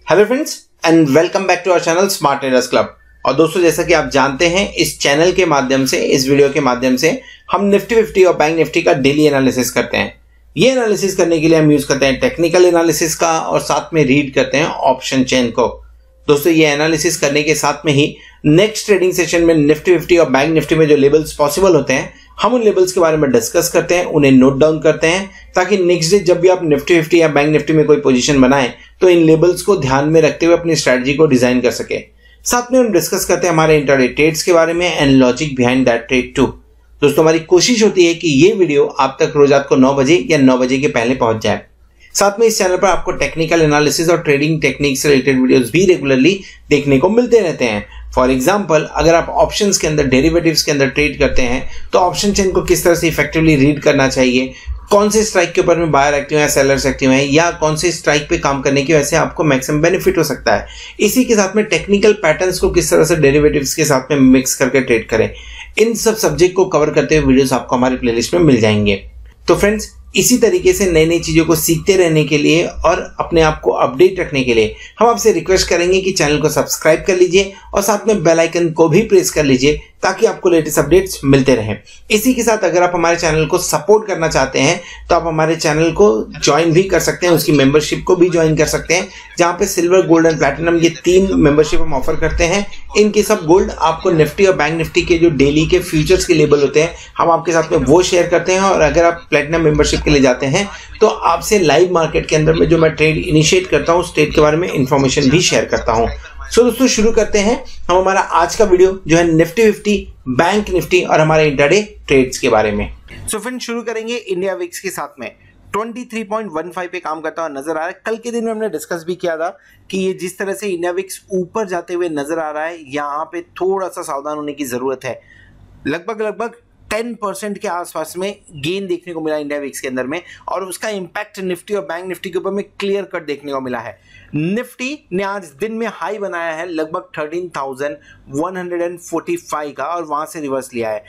Hello friends and welcome back to our channel smart traders club. और दोस्तों, जैसा कि आप जानते हैं, इस चैनल के माध्यम से, इस वीडियो के माध्यम से हम निफ्टी 50 और बैंक निफ्टी का डेली एनालिसिस करते हैं। ये एनालिसिस करने के लिए हम यूज करते हैं टेक्निकल एनालिसिस का और साथ में रीड करते हैं ऑप्शन चेन को। दोस्तों, ये एनालिसिस करने के साथ में ही नेक्स्ट ट्रेडिंग सेशन में निफ्टी 50 और बैंक निफ्टी में जो लेवल्स पॉसिबल होते हैं, हम उन लेवल्स के बारे में डिस्कस करते हैं, उन्हें नोट डाउन करते हैं, ताकि नेक्स्ट डे जब भी आप निफ्टी 50 या बैंक निफ्टी में कोई पोजीशन बनाएं तो इन लेवल्स को ध्यान में रखते हुए अपनी स्ट्रेटजी को डिजाइन कर सके। साथ में हम डिस्कस करते हैं हमारे इंट्राडे ट्रेड्स के बारे में and logic behind that trade too. दोस्तों, हमारी कोशिश होती है कि ये वीडियो आप तक रोज रात को 9 बजे या 9 बजे के पहले पहुंच जाए। साथ में इस चैनल पर आपको टेक्निकल एनालिसिस और ट्रेडिंग टेक्निक से रिलेटेड वीडियोस भी रेगुलरली देखने को मिलते रहते हैं। फॉर एग्जांपल, अगर आप ऑप्शंस के अंदर, डेरिवेटिव्स के अंदर ट्रेड करते हैं तो ऑप्शन चेन को किस तरह से इफेक्टिवली रीड करना चाहिए, कौन से स्ट्राइक के ऊपर में बायर एक्टिव है, सेलर्स एक्टिव है, या कौन से स्ट्राइक पे काम करने की वजह से आपको मैक्सिमम बेनिफिट हो सकता है। इसी के साथ में टेक्निकल पैटर्न्स को किस तरह से डेरिवेटिव्स के साथ में मिक्स करके ट्रेड करें, इन सब सब्जेक्ट को कवर करते हुए वीडियोस आपको हमारी प्लेलिस्ट में मिल जाएंगे। तो फ्रेंड्स, इसी तरीके से नई नई चीजों को सीखते रहने के लिए और अपने आप को अपडेट रखने के लिए हम आपसे रिक्वेस्ट करेंगे कि चैनल को सब्सक्राइब कर लीजिए और साथ में बेल आइकन को भी प्रेस कर लीजिए ताकि आपको लेटेस्ट अपडेट्स मिलते रहें। इसी के साथ अगर आप हमारे चैनल को सपोर्ट करना चाहते हैं तो आप हमारे चैनल को ज्वाइन भी कर सकते हैं, उसकी मेंबरशिप को भी ज्वाइन कर सकते हैं, जहां पे सिल्वर, गोल्ड एंड प्लैटिनम ये 3 मेंबरशिप हम ऑफर करते हैं। इनके सब गोल्ड आपको निफ्टी और बैंक निफ्टी के जो डेली के फ्यूचर्स के लेवल होते हैं, हम आपके साथ में वो शेयर करते हैं। और अगर आप प्लैटिनम मेंबरशिप के लिए जाते हैं तो आपसे लाइव मार्केट के अंदर में जो मैं ट्रेड इनिशिएट करता हूं, उस ट्रेड के बारे में इंफॉर्मेशन भी शेयर करता हूं। सो दोस्तों, शुरू करते हैं हम हमारा आज का वीडियो जो है निफ्टी 50, बैंक निफ्टी और हमारे इंट्राडे ट्रेड्स के बारे में। सो फ्रेंड्स, शुरू करेंगे इंडिया विक्स के साथ में 23.15 पे काम करता हुआ नजर आ रहा है। कल के दिन में हमने डिस्कस भी किया था कि ये जिस तरह से इंडिया विक्स ऊपर जाते हुए नजर आ रहा है, यहाँ पे थोड़ा सा सावधान होने की जरूरत है। लगभग 10% के आसपास में गेन देखने को मिला इंडिया विक्स के अंदर में, और उसका इंपैक्ट निफ्टी और बैंक निफ्टी के ऊपर में क्लियर कट देखने को मिला है। निफ्टी ने आज दिन में हाई बनाया है लगभग 13,145 का, और वहां से रिवर्स लिया है।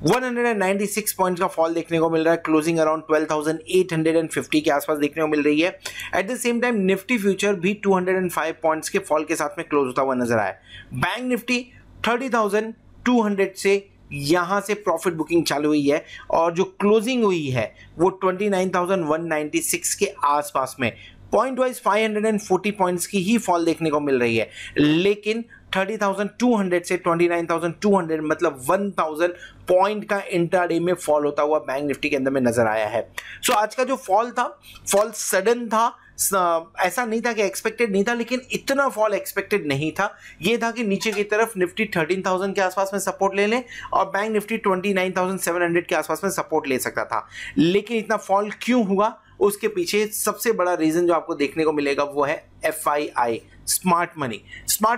196 पॉइंट का फॉल देखने को मिल रहा है, क्लोजिंग अराउंड 12,850 के आसपास देखने को मिल रही है। At the same time Nifty future भी 205 पॉइंट्स के फॉल के साथ में क्लोज होता हुआ नजर आया। बैंक निफ्टी 30,200 से यहां से प्रॉफिट बुकिंग चालू हुई है, और जो क्लोजिंग हुई है वो 29,196 के आसपास में। पॉइंट वाइज 540 पॉइंट्स की ही फॉल देखने को मिल रही है, लेकिन 30,200 से 29,200 मतलब 1,000 पॉइंट का इंट्राडे में फॉल होता हुआ बैंक निफ्टी के अंदर में नजर आया है। सो आज का जो फॉल था, फॉल सडन था, ऐसा नहीं था कि एक्सपेक्टेड नहीं था, लेकिन इतना फॉल एक्सपेक्टेड नहीं था। ये था कि नीचे की तरफ निफ्टी 13,000 के आसपास में सपोर्ट ले ले और बैंक निफ्टी 29,700 के आसपास में सपोर्ट ले सकता था। लेकिन इतना फॉल क्यों हुआ, उसके पीछे सबसे बड़ा रीजन जो आपको देखने को मिलेगा वो है FII, स्मार्ट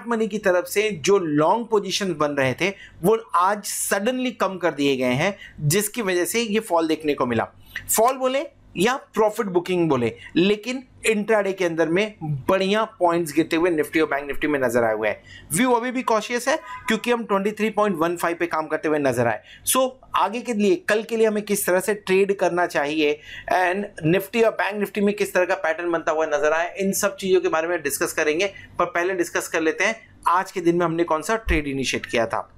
मनी की तरफ से जो लॉन्ग पोजीशन बन रहे थे वो आज सडनली कम कर दिए गए हैं, जिसकी वजह से ये फॉल देखने को मिला। फॉल बोले या प्रॉफिट बुकिंग बोले, लेकिन इंट्राडे के अंदर में बढ़िया पॉइंट्स गिरते हुए निफ्टी और बैंक निफ्टी में नजर आए हुए हैं। व्यू अभी भी कॉशियस है क्योंकि हम 23.15 पे काम करते हुए नजर आए। सो आगे के लिए, कल के लिए हमें किस तरह से ट्रेड करना चाहिए एंड निफ्टी और बैंक निफ्टी में किस तरह का पैटर्न बनता हुआ नजर आए, इन सब चीजों के बारे में डिस्कस करेंगे। पर पहले डिस्कस कर लेते हैं आज के दिन में हमने कौन सा ट्रेड इनिशिएट किया था।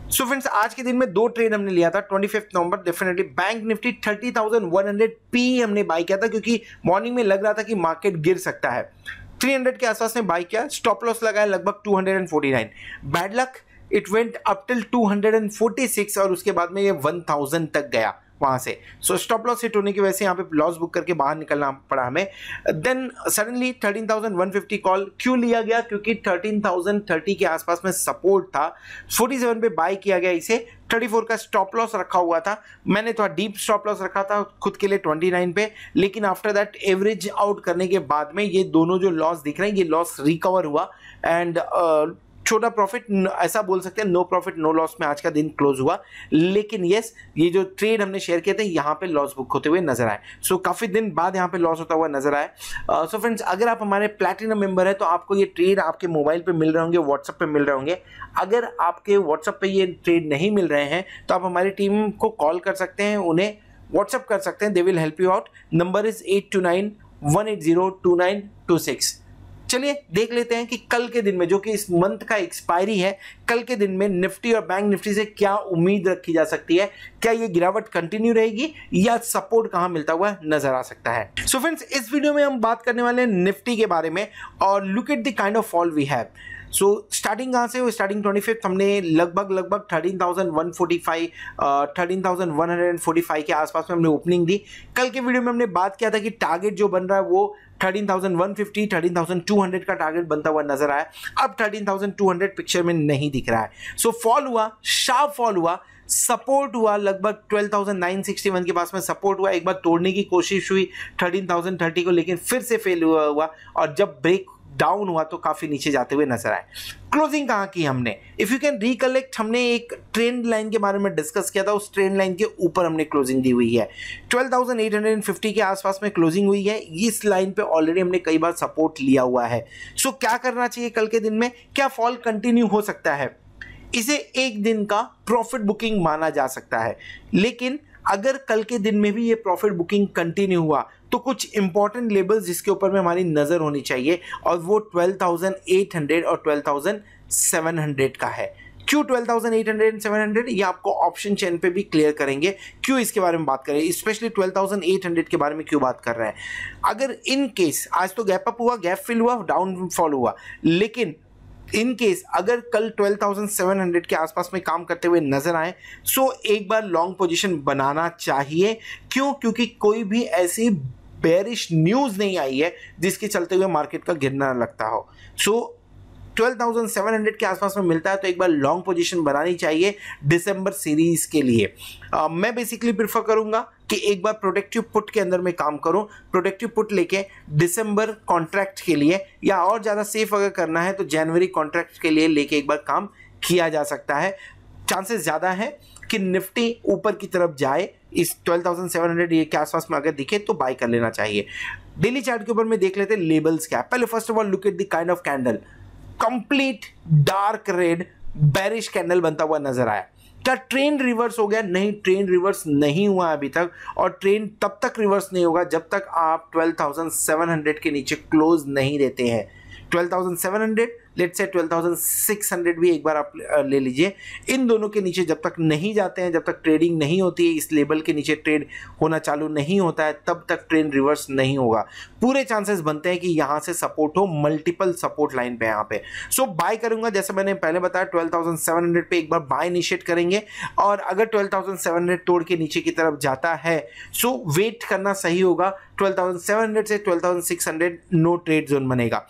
सो फ्रेंड्स, आज के दिन में 2 ट्रेड हमने लिया था। 25 नवंबर डेफिनेटली बैंक निफ्टी 30,100 पी हमने बाय किया था, क्योंकि मॉर्निंग में लग रहा था कि मार्केट गिर सकता है। 300 के आसपास में बाय किया, स्टॉप लॉस लगाया लगभग 249। Bad luck, it went up till 246 और उसके बाद में ये 1000 तक गया वहां से। सो स्टॉप लॉस हिट होने की वजह से यहाँ पे लॉस बुक करके बाहर निकलना पड़ा हमें। देन सडनली 13,150 कॉल क्यों लिया गया, क्योंकि 13,030 के आसपास में सपोर्ट था। 47 पे बाय किया गया इसे। 34 का स्टॉप लॉस रखा हुआ था, मैंने थोड़ा डीप स्टॉप लॉस रखा था खुद के लिए 29 पे, लेकिन आफ्टर दैट एवरेज आउट करने के बाद में ये दोनों जो लॉस दिख रहे हैं, ये लॉस रिकवर हुआ एंड छोटा प्रॉफिट, ऐसा बोल सकते हैं नो प्रॉफिट नो लॉस में आज का दिन क्लोज हुआ। लेकिन यस, ये जो ट्रेड हमने शेयर किए थे यहाँ पे लॉस बुक होते हुए नजर आए। सो काफी दिन बाद यहाँ पे लॉस होता हुआ नजर आए। सो फ्रेंड्स, अगर आप हमारे प्लैटिनम मेंबर है तो आपको ये ट्रेड आपके मोबाइल पे मिल रहे होंगे, व्हाट्सएप पे मिल रहे होंगे। अगर आपके व्हाट्सएप पे ये ट्रेड नहीं मिल रहे हैं तो आप हमारी टीम को कॉल कर सकते हैं, उन्हें व्हाट्सएप कर सकते हैं, they will help you out. Number is 829 1802926। चलिए देख लेते हैं कि कल के दिन में, जो कि इस मंथ का एक्सपायरी है, कल के दिन में निफ्टी और बैंक निफ्टी से क्या उम्मीद रखी जा सकती है। क्या ये गिरावट कंटिन्यू रहेगी या सपोर्ट कहां मिलता हुआ नजर आ सकता है। सो फ्रेंड्स, इस वीडियो में हम बात करने वाले हैं निफ्टी के बारे में और look at the kind of fall we have. So starting कहाँ से हो, स्टार्टिंग 25 हमने लगभग 13,145 13,145 के आसपास में हमने ओपनिंग दी। कल के वीडियो में हमने बात किया था कि टारगेट जो बन रहा है वो 13,150 13,200 का टारगेट बनता हुआ नजर आया। अब 13,200 पिक्चर में नहीं दिख रहा है। सो फॉल हुआ, शार्प फॉल हुआ, सपोर्ट हुआ लगभग 12,961 के पास में सपोर्ट हुआ। एक बार तोड़ने की कोशिश हुई 13,030 को, लेकिन फिर से फेल हुआ और जब ब्रेक डाउन हुआ तो काफी नीचे जाते हुए नजर आए। क्लोजिंग कहां की हमने, इफ यू कैन रिकलेक्ट, हमने एक ट्रेंड लाइन के बारे में डिस्कस किया था। उस ट्रेंड लाइन के ऊपर हमने क्लोजिंग दी हुई है, 12,850 के आसपास में क्लोजिंग हुई है। इस लाइन पे ऑलरेडी हमने कई बार सपोर्ट लिया हुआ है। सो क्या करना चाहिए कल के दिन में, क्या फॉल कंटिन्यू हो सकता है? इसे एक दिन का प्रॉफिट बुकिंग माना जा सकता है, लेकिन अगर कल के दिन में भी ये प्रॉफिट बुकिंग कंटिन्यू हुआ तो कुछ इंपॉर्टेंट लेवल्स जिसके ऊपर में हमारी नजर होनी चाहिए, और वो 12,800 और 12,700 का है। क्यों 12,800 700, ये आपको ऑप्शन चेन पे भी क्लियर करेंगे क्यों इसके बारे में बात करें, स्पेशली 12,800 के बारे में क्यों बात कर रहे हैं। अगर इन केस आज तो गैप अप हुआ, गैप फिल हुआ, डाउनफॉल हुआ, लेकिन इन केस अगर कल 12,700 के आसपास में काम करते हुए नजर आए, सो एक बार लॉन्ग पोजीशन बनाना चाहिए। क्यों? क्योंकि कोई भी ऐसी बेरिश न्यूज नहीं आई है जिसके चलते हुए मार्केट का गिरना लगता हो। सो 12,700 के आसपास में मिलता है तो एक बार लॉन्ग पोजीशन बनानी चाहिए दिसंबर सीरीज के लिए। मैं बेसिकली प्रेफर करूंगा कि एक बार प्रोटेक्टिव पुट के अंदर में काम करूं, प्रोटेक्टिव पुट लेके दिसंबर कॉन्ट्रैक्ट के लिए, या और ज़्यादा सेफ अगर करना है तो जनवरी कॉन्ट्रैक्ट के लिए लेके एक बार काम किया जा सकता है। चांसेस ज़्यादा है कि निफ्टी ऊपर की तरफ जाए, इस 12,700 के आसपास में अगर दिखे तो बाय कर लेना चाहिए। डेली चार्ट के ऊपर में देख लेते हैं लेबल्स क्या। पहले first of all look at the kind of candle, complete dark red bearish candle बनता हुआ नजर आया। क्या ट्रेंड रिवर्स हो गया? नहीं, ट्रेंड रिवर्स नहीं हुआ अभी तक, और ट्रेंड तब तक रिवर्स नहीं होगा जब तक आप 12,700 के नीचे क्लोज नहीं देते हैं। 12,700 लेट्स से 12,600 भी एक बार आप ले लीजिए। इन दोनों के नीचे जब तक नहीं जाते हैं, जब तक ट्रेडिंग नहीं होती है, इस लेवल के नीचे ट्रेड होना चालू नहीं होता है, तब तक ट्रेंड रिवर्स नहीं होगा। पूरे चांसेस बनते हैं कि यहां से सपोर्ट हो, मल्टीपल सपोर्ट लाइन पे यहाँ पे। सो बाय करूंगा, जैसे मैंने पहले बताया 12,700 पे एक बार बाय इनिशिएट करेंगे, और अगर 12,700 तोड़ के नीचे की तरफ जाता है सो वेट करना सही होगा। 12,700 से 12,600 नो ट्रेड जोन बनेगा,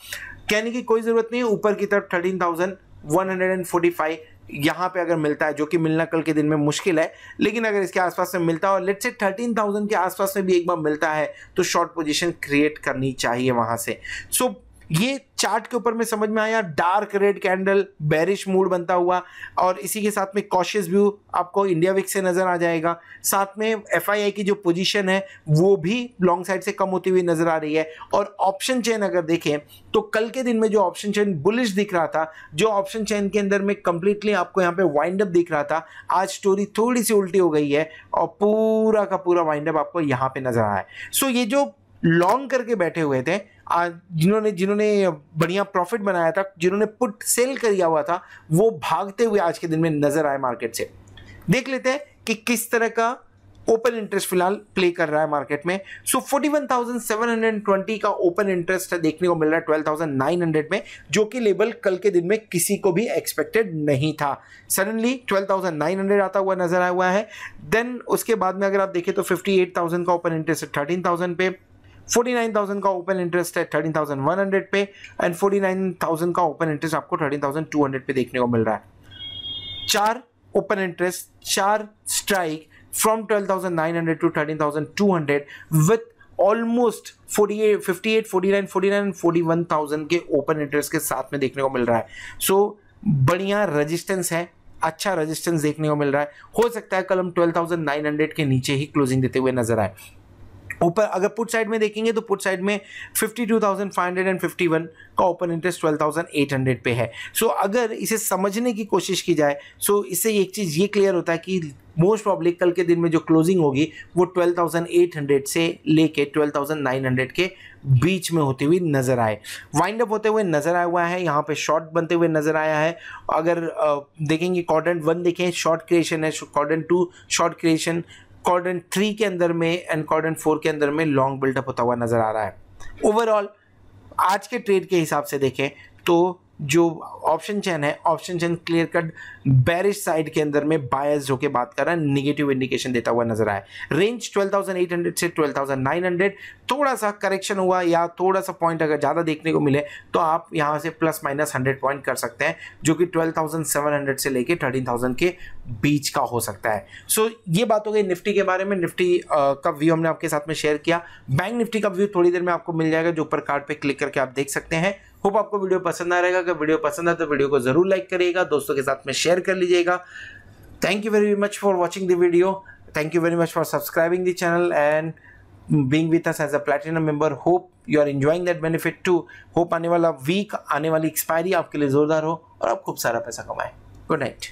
कहने की कोई जरूरत नहीं है। ऊपर की तरफ 13,145 यहां पे अगर मिलता है, जो कि मिलना कल के दिन में मुश्किल है, लेकिन अगर इसके आसपास में मिलता है और लेट्स से 13,000 के आसपास में भी एक बार मिलता है तो शॉर्ट पोजीशन क्रिएट करनी चाहिए वहां से। सो ये चार्ट के ऊपर में समझ में आया, dark red candle, bearish mood बनता हुआ, और इसी के साथ में कॉशियस व्यू आपको इंडिया विक्स से नजर आ जाएगा। साथ में एफआईआई की जो पोजीशन है वो भी लॉन्ग साइड से कम होती हुई नजर आ रही है। और ऑप्शन चेन अगर देखें तो कल के दिन में जो ऑप्शन चेन बुलिश दिख रहा था, जो ऑप्शन चेन के अंदर में कंप्लीटली आपको यहाँ पे वाइंड अप दिख रहा था, आज स्टोरी थोड़ी सी उल्टी हो गई है और पूरा का पूरा वाइंड अप आपको यहाँ पे नजर आया है। सो ये जो लॉन्ग करके बैठे हुए थे, जिन्होंने बढ़िया प्रॉफिट बनाया था, जिन्होंने पुट सेल किया हुआ था, वो भागते हुए आज के दिन में नजर आए मार्केट से। देख लेते हैं कि किस तरह का ओपन इंटरेस्ट फिलहाल प्ले कर रहा है मार्केट में। सो 41,720 का ओपन इंटरेस्ट देखने को मिल रहा है 12,900 में, जो कि लेवल कल के दिन में किसी को भी एक्सपेक्टेड नहीं था। सडनली 12,900 आता हुआ नजर आया हुआ है। देन उसके बाद में अगर आप देखें तो 58,000 का ओपन इंटरेस्ट है 13,000 पे, 49,000 का ओपन इंटरेस्ट है 13,100 पे, एंड 49,000 का ओपन इंटरेस्ट आपको 13,200 पे देखने को मिल रहा है। 4 open interest, 4 strike from 12,900 to 13,200 with almost 48, 49, 49 41,000 के ओपन इंटरेस्ट के साथ में देखने को मिल रहा है। सो बढ़िया रेजिस्टेंस है, अच्छा रेजिस्टेंस देखने को मिल रहा है। हो सकता है कल हम 12,900 के नीचे ही क्लोजिंग देते हुए नजर आए। ऊपर अगर पुट साइड में देखेंगे तो पुट साइड में 52,551 का ओपन इंटरेस्ट 12,800 पे है। सो अगर इसे समझने की कोशिश की जाए सो इससे एक चीज़ ये क्लियर होता है कि मोस्ट प्रॉब्ली कल के दिन में जो क्लोजिंग होगी वो 12,800 से लेके 12,900 के बीच में होती हुई नजर आए, वाइंड अप होते हुए नजर आया हुआ है, यहाँ पे शॉर्ट बनते हुए नजर आया है। अगर देखेंगे क्वाड्रेंट 1 देखें शॉर्ट क्रिएशन है, क्वाड्रेंट 2 शॉर्ट क्रिएशन, क्वाड्रेंट 3 के अंदर में एंड क्वाड्रेंट 4 के अंदर में लॉन्ग बिल्डअप होता हुआ नजर आ रहा है। ओवरऑल आज के ट्रेड के हिसाब से देखें तो जो ऑप्शन चेन है, option chain clear cut bearish side के अंदर में बायस होकर बात कर रहा है, नेगेटिव इंडिकेशन देता हुआ नजर आया। रेंज 12,800 से 12,900, थोड़ा सा करेक्शन हुआ या थोड़ा सा पॉइंट अगर ज़्यादा देखने को मिले तो आप यहाँ से प्लस माइनस 100 पॉइंट कर सकते हैं, जो कि 12,700 से लेके 13,000 के बीच का हो सकता है। सो ये बात हो गई निफ्टी के बारे में। निफ्टी का व्यू हमने आपके साथ में शेयर किया। बैंक निफ्टी का व्यू थोड़ी देर में आपको मिल जाएगा, जो ऊपर कार्ड पे क्लिक करके आप देख सकते हैं। होप आपको वीडियो पसंद आ रहेगा। अगर वीडियो पसंद आए तो वीडियो को जरूर लाइक करिएगा, दोस्तों के साथ में शेयर कर लीजिएगा। Thank you very much for watching the video, thank you very much for subscribing the channel and being with us as a platinum member. Hope you are enjoying that benefit too. Hope आने वाला week, आने वाली expiry आपके लिए जोरदार हो और आप खूब सारा पैसा कमाएं। Good night.